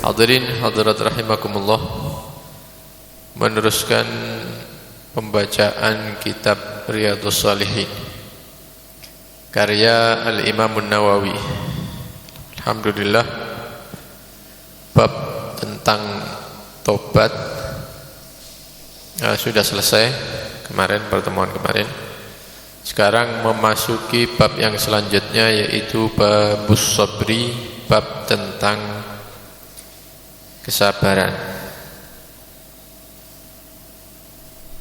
Hadirin hadirat rahimakumullah, meneruskan pembacaan kitab Riyadhus Shalihin karya Al-Imam An-Nawawi. Alhamdulillah, bab tentang tobat sudah selesai kemarin, pertemuan kemarin. Sekarang memasuki bab yang selanjutnya, yaitu babus sabri, bab tentang kesabaran.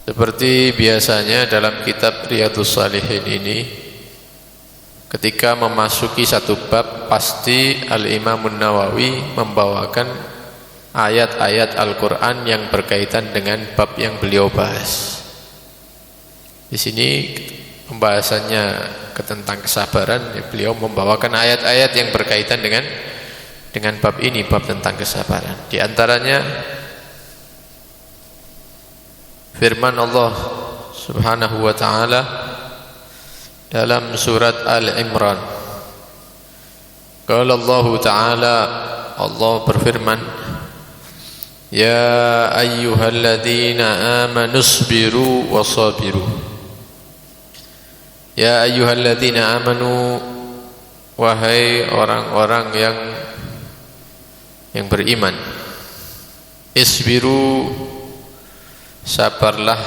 Seperti biasanya dalam kitab Riyadhus Shalihin ini, ketika memasuki satu bab, pasti Al-Imam An-Nawawi membawakan ayat-ayat Al-Quran yang berkaitan dengan bab yang beliau bahas. Di sini pembahasannya tentang kesabaran, beliau membawakan ayat-ayat yang berkaitan dengan bab ini, bab tentang kesabaran. Di antaranya firman Allah Subhanahu wa taala dalam surat Al-Imran. Qala Allah taala, Allah berfirman, ya ayyuhalladzina amanu isbiru wasabiru. Ya ayyuhalladzina amanu, wahai orang-orang yang beriman, isbiru, sabarlah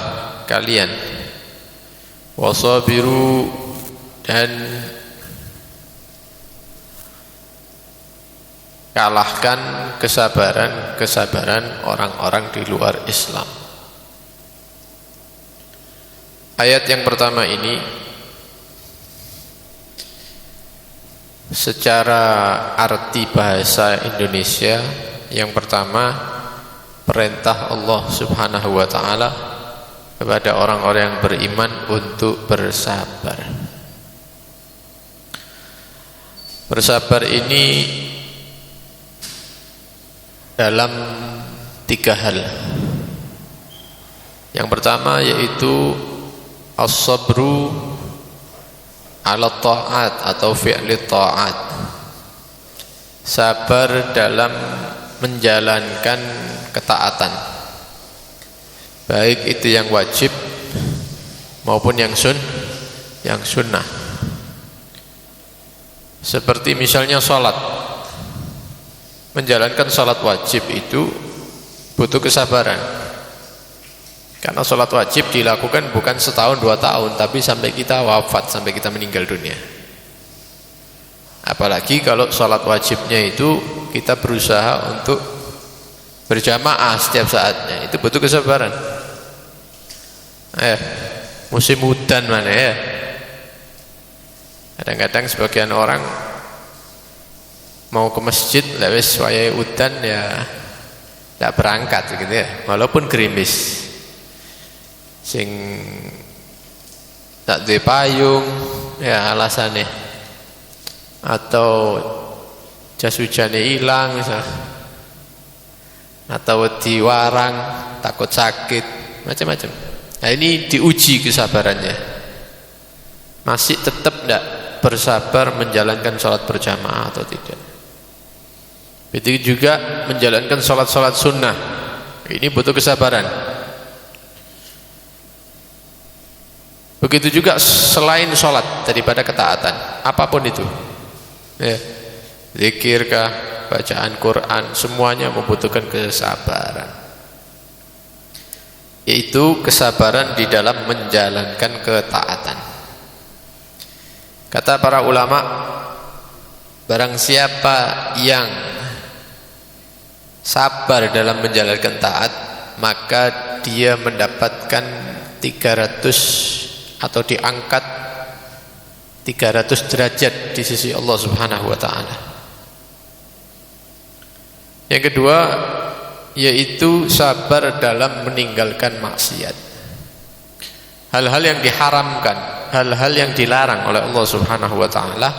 kalian, wasabiru, dan kalahkan kesabaran orang-orang di luar Islam. Ayat yang pertama ini secara arti bahasa Indonesia, yang pertama, perintah Allah Subhanahu wa taala kepada orang-orang yang beriman untuk bersabar. Bersabar ini dalam tiga hal. Yang pertama yaitu as-sabru ala ta'at atau fi'li ta'at, sabar dalam menjalankan ketaatan, baik itu yang wajib maupun yang sunnah. Seperti misalnya sholat, menjalankan sholat wajib itu butuh kesabaran, karena sholat wajib dilakukan bukan setahun 2 tahun, tapi sampai kita wafat, sampai kita meninggal dunia. Apalagi kalau sholat wajibnya itu kita berusaha untuk berjamaah setiap saatnya, itu butuh kesabaran. Musim hujan mana ya, kadang-kadang sebagian orang mau ke masjid, lewis wayai hujan ya tidak berangkat gitu ya, walaupun gerimis, sing tak duwe payung ya alasannya, atau jas hujannya hilang misalnya, atau diwarang takut sakit, macam-macam. Nah, ini diuji kesabarannya, masih tetap tidak bersabar menjalankan sholat berjamaah atau tidak. Begitu juga menjalankan sholat-sholat sunnah, ini butuh kesabaran. Begitu juga selain sholat, daripada ketaatan apapun itu ya, zikirkah, bacaan Quran, semuanya membutuhkan kesabaran, yaitu kesabaran di dalam menjalankan ketaatan. Kata para ulama, barang siapa yang sabar dalam menjalankan taat, maka dia mendapatkan 300 atau diangkat 300 derajat di sisi Allah Subhanahu wa taala. Yang kedua yaitu sabar dalam meninggalkan maksiat, hal-hal yang diharamkan, hal-hal yang dilarang oleh Allah Subhanahu wa taala.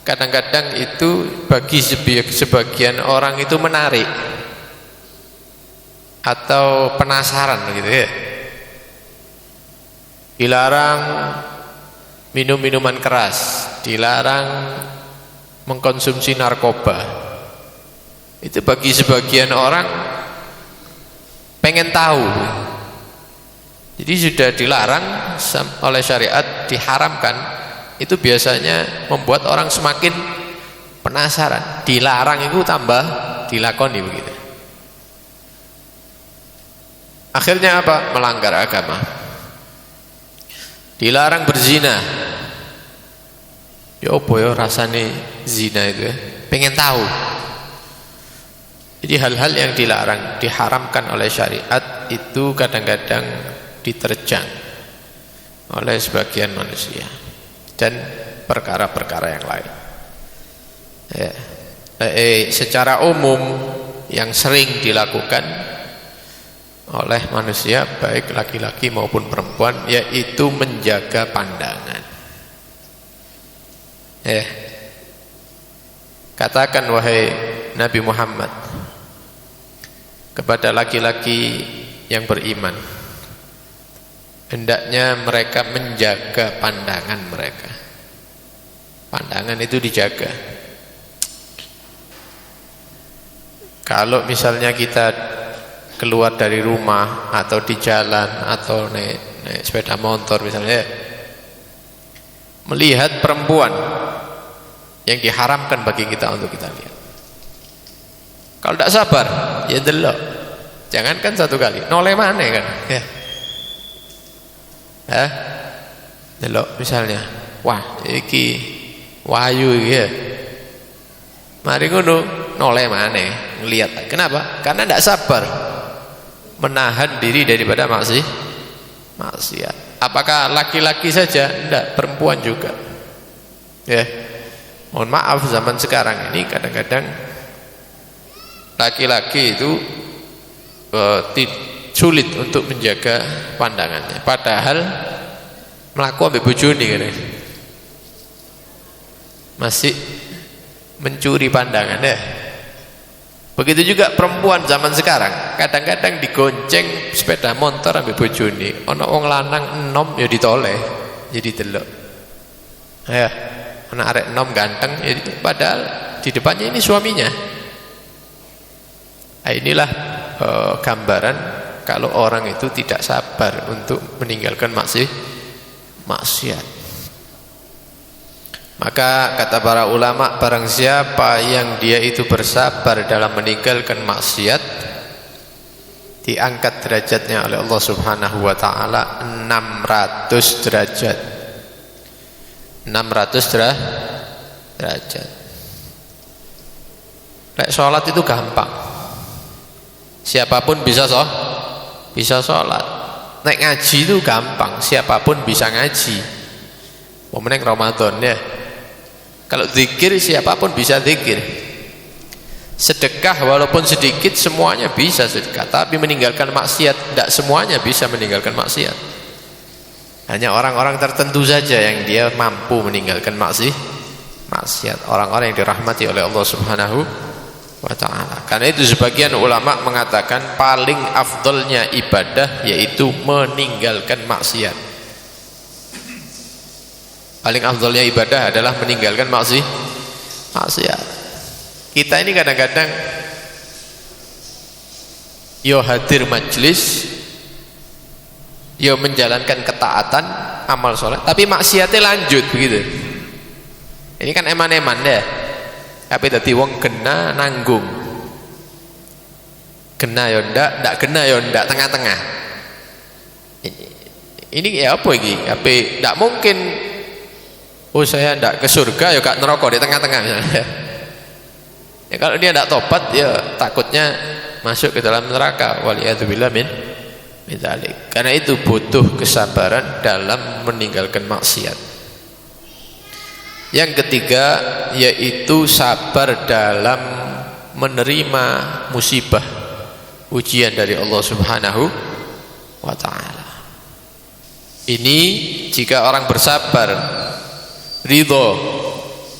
Kadang-kadang itu bagi sebagian orang itu menarik atau penasaran gitu ya. Dilarang minum minuman keras, dilarang mengkonsumsi narkoba, Itu bagi sebagian orang pengen tahu. Jadi sudah dilarang oleh syariat, diharamkan. Itu biasanya membuat orang semakin penasaran. Dilarang itu tambah dilakoni begitu. Akhirnya apa? Melanggar agama. Dilarang berzina. Ya apa ya rasanya zina itu ya? Pengen tahu. Jadi hal-hal yang dilarang, diharamkan oleh syariat itu kadang-kadang diterjang oleh sebagian manusia dan perkara-perkara yang lain. Ya. Secara umum yang sering dilakukan oleh manusia baik laki-laki maupun perempuan yaitu menjaga pandangan. Katakan wahai Nabi Muhammad kepada laki-laki yang beriman, hendaknya mereka menjaga pandangan mereka. Pandangan itu dijaga. Kalau misalnya kita keluar dari rumah atau di jalan atau naik sepeda motor misalnya, melihat perempuan yang diharamkan bagi kita untuk kita lihat, kalau tidak sabar ya delok. Jangankan satu kali, noleh mana kan ya. Delok misalnya, wah iki wahyu iki ya, mari ngono noleh mana ngelihat. Kenapa? Karena tidak sabar menahan diri daripada maksiat. Apakah laki-laki saja? Tidak, perempuan juga ya. Mohon maaf, zaman sekarang ini kadang-kadang laki-laki itu sulit untuk menjaga pandangannya, padahal melakukan ambek bojone kan, masih mencuri pandangan ya. Begitu juga perempuan zaman sekarang, kadang-kadang digonceng sepeda motor ambek bojone, ana wong lanang enom ya ditoleh, jadi delok. Ya, anak arek enom ganteng ya, padahal di depannya ini suaminya. Nah, inilah gambaran kalau orang itu tidak sabar untuk meninggalkan maksiat. Maka kata para ulama, barang siapa yang dia itu bersabar dalam meninggalkan maksiat, diangkat derajatnya oleh Allah Subhanahu wa taala 600 derajat. 600 derajat. Lek salat itu gampang. Siapapun bisa sholat. Nek ngaji itu gampang, siapapun bisa ngaji. Momeneng Ramadan ya. Kalau zikir siapapun bisa zikir. Sedekah walaupun sedikit semuanya bisa sedekah, tapi meninggalkan maksiat tidak semuanya bisa meninggalkan maksiat. Hanya orang-orang tertentu saja yang dia mampu meninggalkan maksiat. Orang-orang yang dirahmati oleh Allah Subhanahu wa ta'ala. Karena itu sebagian ulama mengatakan paling afdolnya ibadah yaitu meninggalkan maksiat. Paling afdolnya ibadah adalah meninggalkan maksiat. Kita ini kadang-kadang yo hadir majlis, yo menjalankan ketaatan amal soleh, tapi maksiatnya lanjut begitu. Ini kan eman-eman deh. Tapi dadi wong kena nanggung. Kena ya ndak kena ya ndak, tengah-tengah. Ini ya apa iki? Tapi ndak mungkin saya ndak ke surga ya gak neraka di tengah-tengah misalnya. Ya kalau dia ndak tobat ya takutnya masuk ke dalam neraka. Waliyadzubillah min dzalik. Karena itu butuh kesabaran dalam meninggalkan maksiat. Yang ketiga yaitu sabar dalam menerima musibah, ujian dari Allah Subhanahu wa ta'ala. Ini jika orang bersabar, ridho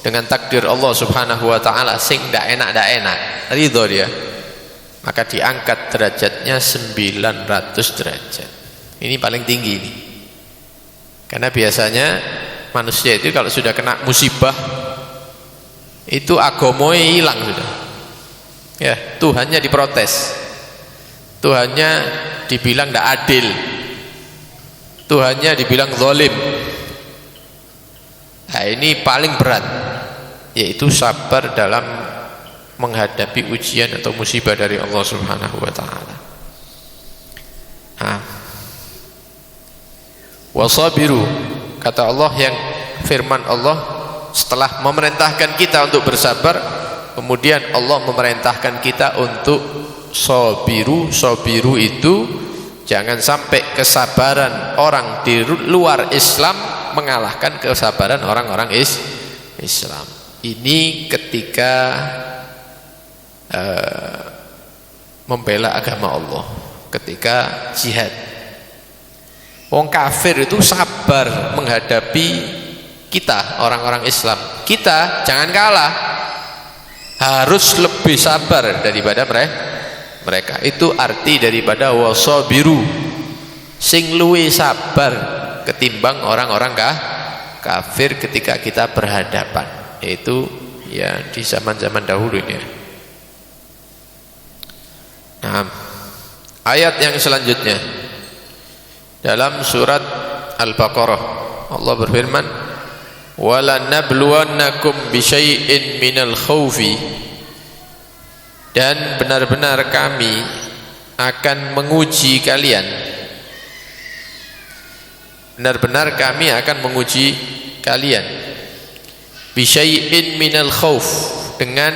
dengan takdir Allah Subhanahu wa ta'ala, sing ndak enak, ridho dia, maka diangkat derajatnya 900 derajat. Ini paling tinggi ini. Karena biasanya manusia itu kalau sudah kena musibah itu agomoy hilang sudah. Ya, Tuhannya diprotes. Tuhannya dibilang tidak adil. Tuhannya dibilang zalim. Nah, ini paling berat, yaitu sabar dalam menghadapi ujian atau musibah dari Allah Subhanahu wa taala. Wasabiru, kata Allah, yang firman Allah setelah memerintahkan kita untuk bersabar, kemudian Allah memerintahkan kita untuk sabiru. Sabiru itu jangan sampai kesabaran orang di luar Islam mengalahkan kesabaran orang-orang Islam. Ini ketika membela agama Allah, ketika jihad. Wong kafir itu sabar menghadapi kita, orang-orang Islam. Kita jangan kalah, harus lebih sabar daripada mereka. Itu arti daripada wasabiru, sing luwe sabar ketimbang orang-orang kafir ketika kita berhadapan, yaitu ya di zaman-zaman dahulu ini. Nah, ayat yang selanjutnya dalam surat Al-Baqarah, Allah berfirman, wala nabluwannakum bisyai'in minal khawfi, dan benar-benar kami akan menguji kalian, benar-benar kami akan menguji kalian, bisyai'in minal khawf, dengan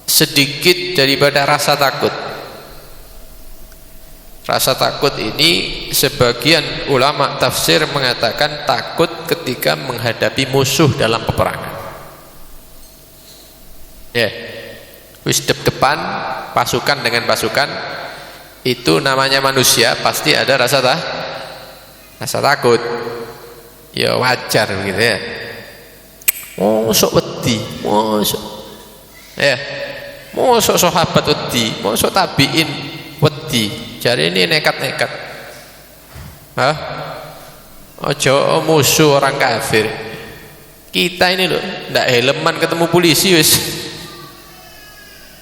sedikit daripada rasa takut. Rasa takut ini sebagian ulama tafsir mengatakan takut ketika menghadapi musuh dalam peperangan. Ya, wis depan pasukan dengan pasukan, itu namanya manusia, pasti ada rasa takut. Ya wajar begitu ya. Mosok wedi, mosok. Ya, mosok sahabat wedi, mosok tabiin wedi. Jadi ini nekat-nekat. Ojo musuh orang kafir. Kita ini loh, ndak helman ketemu polisi wis.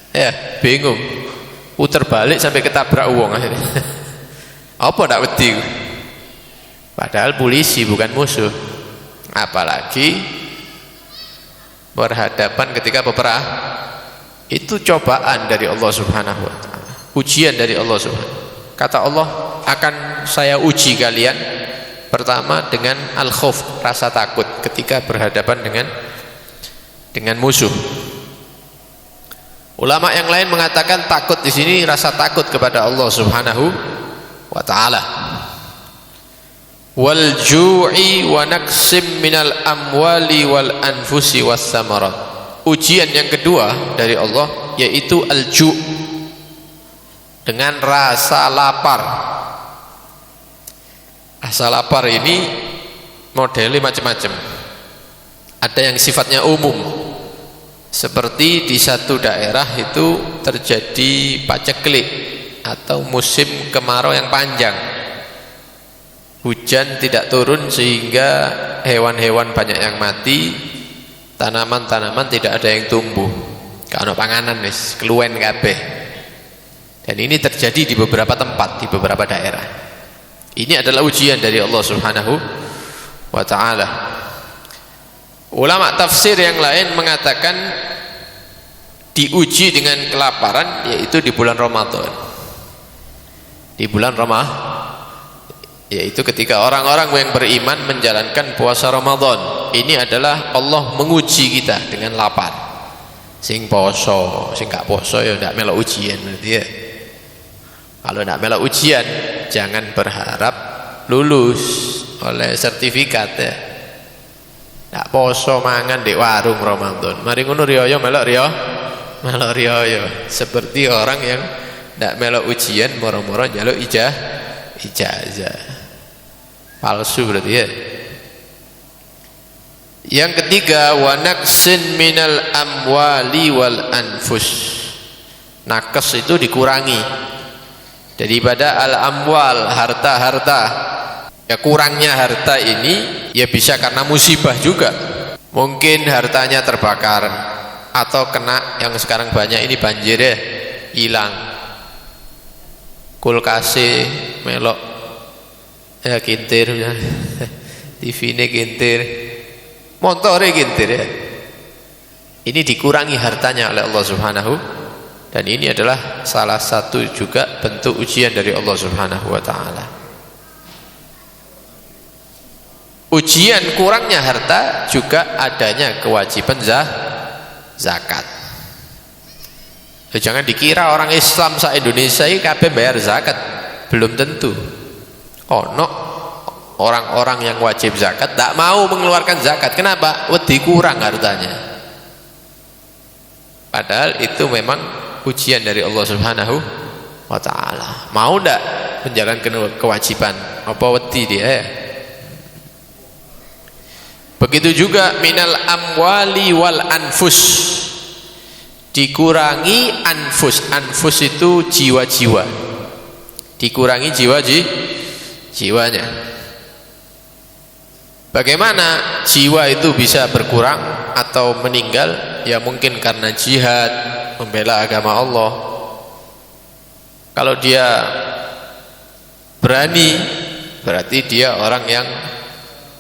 Ya, bingung. Puter balik sampai ketabrak uang akhirnya. Apa ndak wedi? Padahal polisi bukan musuh. Apalagi berhadapan ketika peperang. Itu cobaan dari Allah Subhanahu wa taala. Ujian dari Allah Subhanahu. Kata Allah, akan saya uji kalian pertama dengan al-khauf, rasa takut ketika berhadapan dengan musuh. Ulama yang lain mengatakan takut di sini rasa takut kepada Allah Subhanahu wa taala. Wal ju'i wa naqsim minal amwali wal anfusi was samarat. Ujian yang kedua dari Allah yaitu al-ju', dengan rasa lapar. Rasa lapar ini modelnya macam-macam. Ada yang sifatnya umum, seperti di satu daerah itu terjadi paceklik atau musim kemarau yang panjang, hujan tidak turun sehingga hewan-hewan banyak yang mati, tanaman-tanaman tidak ada yang tumbuh, karena panganan wis keluwen kabeh. Dan ini terjadi di beberapa tempat, di beberapa daerah. Ini adalah ujian dari Allah Subhanahu wa taala. Ulama tafsir yang lain mengatakan diuji dengan kelaparan yaitu di bulan Ramadan. Di bulan yaitu ketika orang-orang yang beriman menjalankan puasa Ramadan. Ini adalah Allah menguji kita dengan lapar. Sing poso, sing gak poso ya ndak melok ujian berarti ya. Kalau tidak melok ujian, jangan berharap lulus oleh sertifikat ya. Tidak poso mangan di warung Ramadan. Mari ngono riyo melok riyo. Seperti orang yang tidak melok ujian, moro-moro njaluk ijazah. Palsu berarti ya. Yang ketiga, wa naqsin minal amwali wal anfus. Nakes itu dikurangi daripada al-amwal, harta-harta. Ya kurangnya harta ini ya bisa karena musibah juga. mungkin hartanya terbakar atau kena yang sekarang banyak ini banjir ya, hilang. Kulkase melok ya kintir ya. TV ini kintir, motornya kintir ya. Ini dikurangi hartanya oleh Allah Subhanahu, dan ini adalah salah satu juga bentuk ujian dari Allah Subhanahu wa taala. Ujian kurangnya harta juga adanya kewajiban zakat. Jangan dikira orang Islam se-Indonesia ini kabeh bayar zakat, belum tentu. Ono orang-orang yang wajib zakat tak mau mengeluarkan zakat. Kenapa? Wedi kurang hartanya. Padahal itu memang ujian dari Allah Subhanahu wa taala. Mau ndak menjalankan kewajiban? Apa wedi dia? Begitu juga minal amwali wal anfus, dikurangi anfus itu jiwa-jiwa, dikurangi jiwanya. Bagaimana jiwa itu bisa berkurang atau meninggal? Ya mungkin karena jihad membela agama Allah. Kalau dia berani, berarti dia orang yang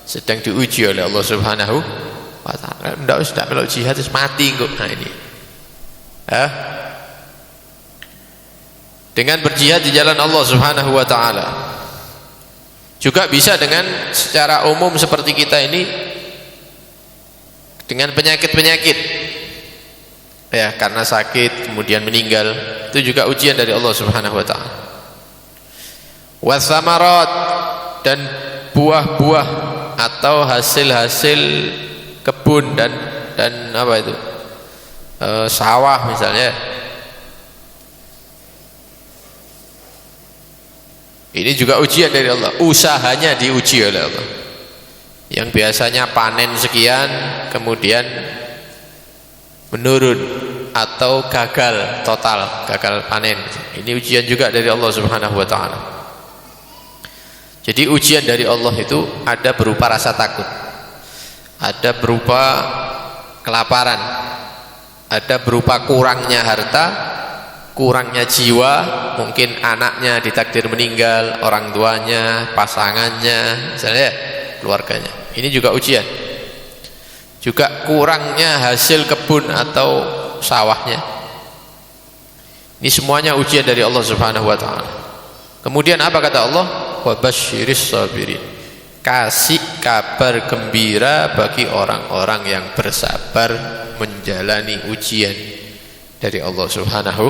sedang diuji oleh Allah Subhanahu wa taala. Ndak melok jihad terus mati kok. Nah ini. Dengan berjihad di jalan Allah Subhanahu wa taala. Juga bisa dengan secara umum seperti kita ini dengan penyakit-penyakit. Ya, karena sakit kemudian meninggal, itu juga ujian dari Allah Subhanahu wa taala. Wasamarat, dan buah-buah atau hasil-hasil kebun dan apa itu? Sawah misalnya. Ini juga ujian dari Allah, usahanya diuji oleh Allah. Yang biasanya panen sekian kemudian menurun atau gagal total, gagal panen. Ini ujian juga dari Allah Subhanahu wa taala. Jadi ujian dari Allah itu ada berupa rasa takut, ada berupa kelaparan, ada berupa kurangnya harta, kurangnya jiwa, mungkin anaknya ditakdir meninggal, orang tuanya, pasangannya, misalnya keluarganya. Ini juga ujian. Juga kurangnya hasil kebun atau sawahnya. Ini semuanya ujian dari Allah Subhanahu wa taala. Kemudian apa kata Allah? Wa basyiris sabirin. Kasih kabar gembira bagi orang-orang yang bersabar menjalani ujian dari Allah Subhanahu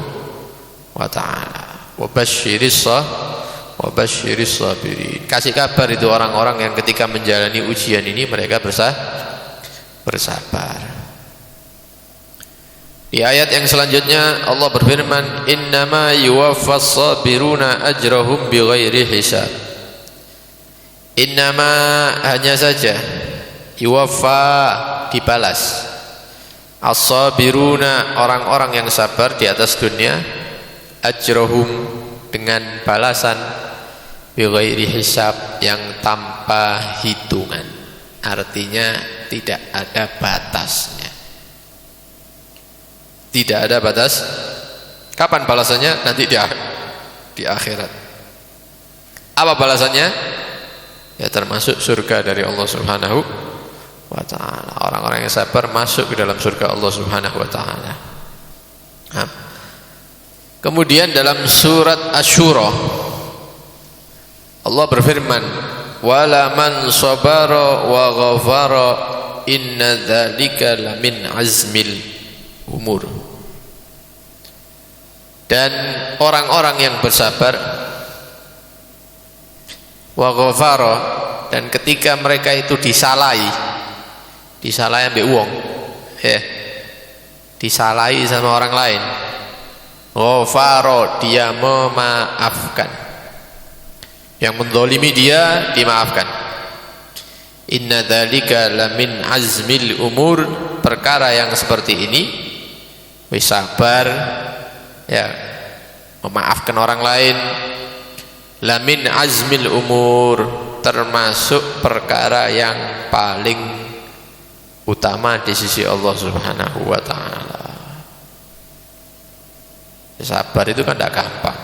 wa taala. Wa basyiris sabirin. Kasih kabar itu orang-orang yang ketika menjalani ujian ini mereka bersabar. Di ayat yang selanjutnya Allah berfirman, innama yuwaffas sabiruna ajrahum bighairi hisab. Innama, hanya saja, yuwaffa, dibalas, as-sabiruna, orang-orang yang sabar di atas dunia, ajrahum, dengan balasan bighairi hisab, yang tanpa hitungan. Artinya tidak ada batasnya. Tidak ada batas. Kapan balasannya? Nanti di akhirat. Apa balasannya? Ya termasuk surga dari Allah Subhanahu wa taala. Orang-orang yang sabar masuk ke dalam surga Allah Subhanahu wa taala. Nah. Kemudian dalam surat Asy-Syura Allah berfirman, wala man sabara wa ghafara inna dzalika lamin azmil umur. Dan orang-orang yang bersabar wa ghafara, dan ketika mereka itu disalahi ambek wong, ya, disalahi sama orang lain, ghafara, dia memaafkan, yang menzalimi dia dimaafkan. Inna dzalika lamin azmil umur, perkara yang seperti ini, sabar, ya, memaafkan orang lain, lamin azmil umur, termasuk perkara yang paling utama di sisi Allah Subhanahu wa taala. Sabar itu kan tidak gampang,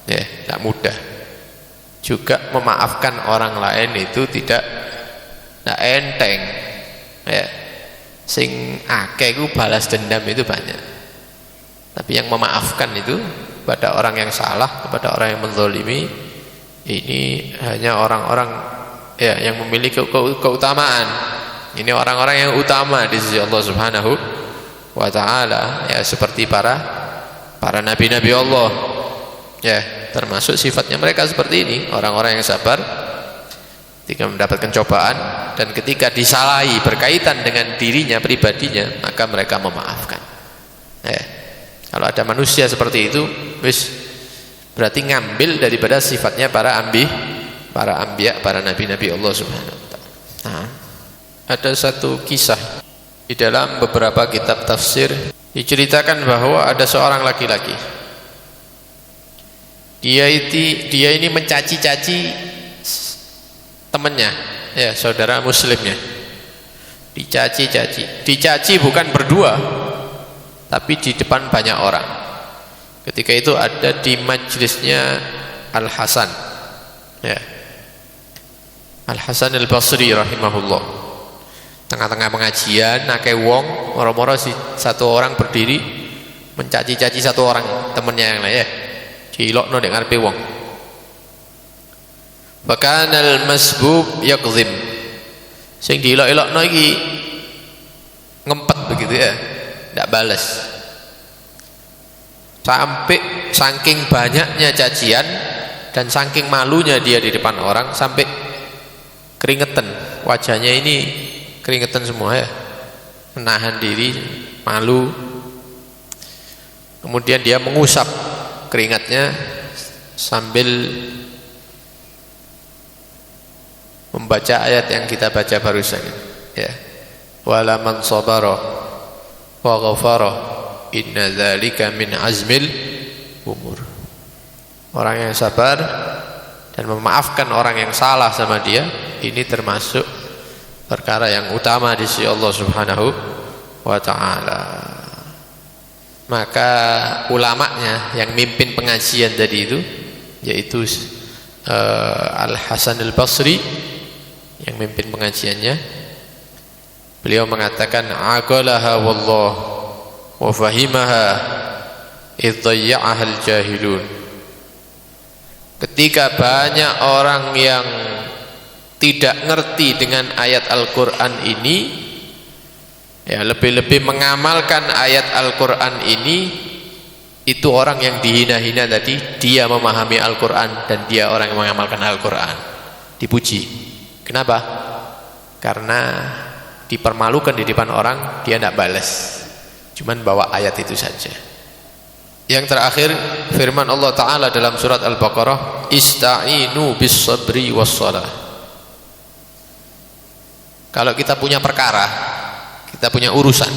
ya, tidak mudah. Juga memaafkan orang lain itu tidak enteng, ya. Sing akeh ku balas dendam itu banyak, tapi yang memaafkan itu pada orang yang salah, kepada orang yang menzalimi, ini hanya orang-orang, ya, yang memiliki keutamaan. Ini orang-orang yang utama di sisi Allah Subhanahu wa taala, ya, seperti para nabi-nabi Allah, ya, termasuk sifatnya mereka seperti ini, orang-orang yang sabar ketika mendapatkan cobaan, dan ketika disalahi berkaitan dengan dirinya pribadinya, maka mereka memaafkan. Ya, kalau ada manusia seperti itu, berarti ngambil daripada sifatnya para anbiya, para nabi-nabi Allah Subhanahu wa taala. Nah, ada satu kisah di dalam beberapa kitab tafsir, diceritakan bahwa ada seorang laki-laki, dia ini mencaci-caci temannya, ya, saudara muslimnya, dicaci bukan berdua, tapi di depan banyak orang. Ketika itu ada di majelisnya Al Hasan, ya, Al Hasan Al Basri rahimahullah. Tengah-tengah pengajian, akeh wong, moro-moro satu orang berdiri mencaci-caci satu orang temennya yang lain, ya, dilokno nek ngarepe wong. Bahkan al-masbub yakzim, sing dilok-elokno iki ngempet begitu, ya, ndak bales. Sampai saking banyaknya cacian dan saking malunya dia di depan orang, sampai keringetan, wajahnya ini keringetan semua, ya, menahan diri, malu. Kemudian dia mengusap keringatnya sambil membaca ayat yang kita baca barusan, ya, wala man sabara wa ghafara inna dzalika min azmil umur. Orang yang sabar dan memaafkan orang yang salah sama dia, ini termasuk perkara yang utama di sisi Allah Subhanahu wa taala. Maka ulamanya yang mimpin pengajian tadi itu, yaitu Al Hasan Al Basri yang mimpin pengajiannya, beliau mengatakan aqalaha wallah wa fahimaha idh dayya'aha al jahilun. Ketika banyak orang yang tidak ngerti dengan ayat Al-Quran ini, ya, lebih-lebih mengamalkan ayat Al-Quran ini, itu orang yang dihina-hina tadi, dia memahami Al-Quran dan dia orang yang mengamalkan Al-Quran, dipuji. Kenapa? Karena dipermalukan di depan orang, dia tidak balas, cuman bawa ayat itu saja. Yang terakhir, firman Allah Ta'ala dalam surat Al-Baqarah, ista'inu bis sabri was salah. Kalau kita punya perkara, kita punya urusan,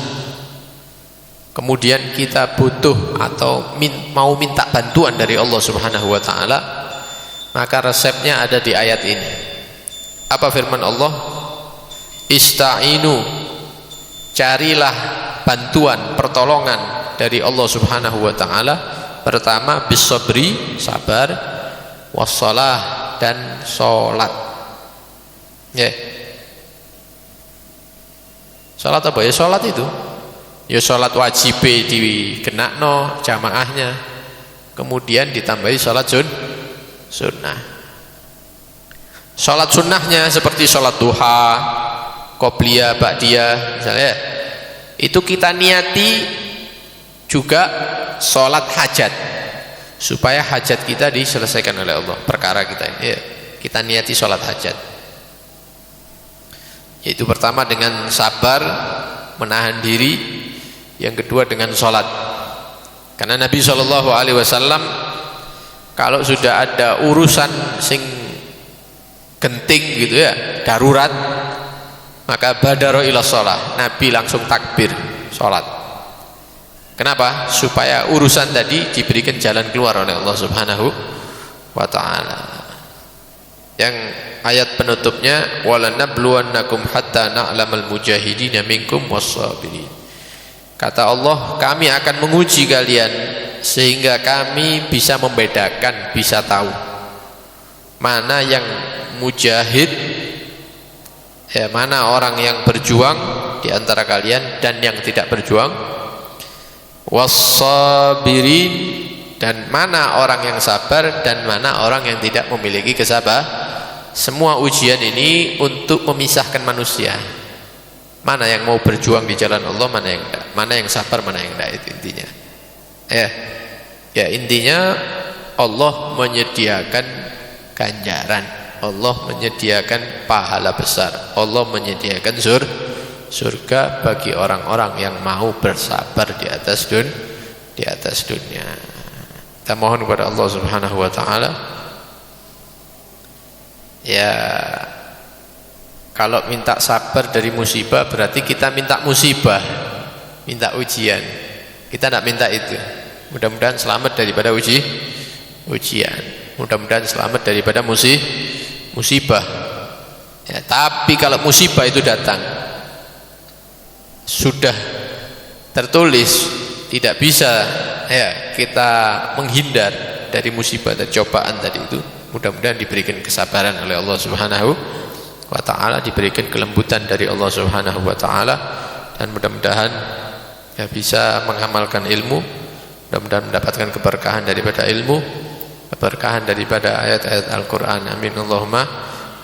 kemudian kita butuh atau mau minta bantuan dari Allah Subhanahu wa taala, maka resepnya ada di ayat ini. Apa firman Allah? Ista'inu, carilah bantuan, pertolongan dari Allah Subhanahu wa taala. Pertama bisabri, sabar, wassalah, dan salat. Ya. Salat apa ya? Salat itu ya salat wajib dikenakno jamaahnya, kemudian ditambahi salat sunnah. Salat sunnahnya seperti salat duha, qobliyah, ba'diyah misalnya, itu kita niati juga salat hajat, supaya hajat kita diselesaikan oleh Allah, perkara kita ini, ya, kita niati salat hajat. Yaitu pertama dengan sabar, menahan diri. Yang kedua dengan sholat. Karena Nabi SAW kalau sudah ada urusan sing genting gitu, ya, darurat, maka badaro ila sholat, Nabi langsung takbir sholat. Kenapa? Supaya urusan tadi diberikan jalan keluar oleh Allah Subhanahu wa ta'ala. Yang ayat penutupnya walanabluwannakum hatta na'lamal mujahidina minkum wassabirin. Kata Allah, kami akan menguji kalian sehingga kami bisa membedakan, bisa tahu mana yang mujahid, ya, mana orang yang berjuang di antara kalian dan yang tidak berjuang, wassabirin, dan mana orang yang sabar dan mana orang yang tidak memiliki kesabaran. Semua ujian ini untuk memisahkan manusia. Mana yang mau berjuang di jalan Allah, mana yang tidak, mana yang sabar, mana yang tidak, itu intinya. Ya intinya Allah menyediakan ganjaran, Allah menyediakan pahala besar, Allah menyediakan surga bagi orang-orang yang mau bersabar di atas dunia. Kita mohon kepada Allah Subhanahu wa taala, ya, kalau minta sabar dari musibah berarti kita minta musibah, minta ujian. Kita tidak minta itu. Mudah-mudahan selamat daripada ujian. Mudah-mudahan selamat daripada musibah. Ya, tapi kalau musibah itu datang sudah tertulis, tidak bisa ya kita menghindar dari musibah dan cobaan tadi itu. Mudah-mudahan diberikan kesabaran oleh Allah Subhanahu wa taala, diberikan kelembutan dari Allah Subhanahu wa taala, dan mudah-mudahan ya bisa mengamalkan ilmu, mudah-mudahan mendapatkan keberkahan daripada ilmu, keberkahan daripada ayat-ayat Al-Qur'an. Amin Allahumma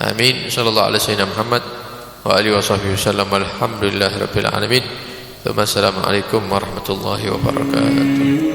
amin. Sallallahu alaihi wasallam Muhammad wa alihi wasallam. Alhamdulillahirabbil alamin. Assalamualaikum warahmatullahi wabarakatuh.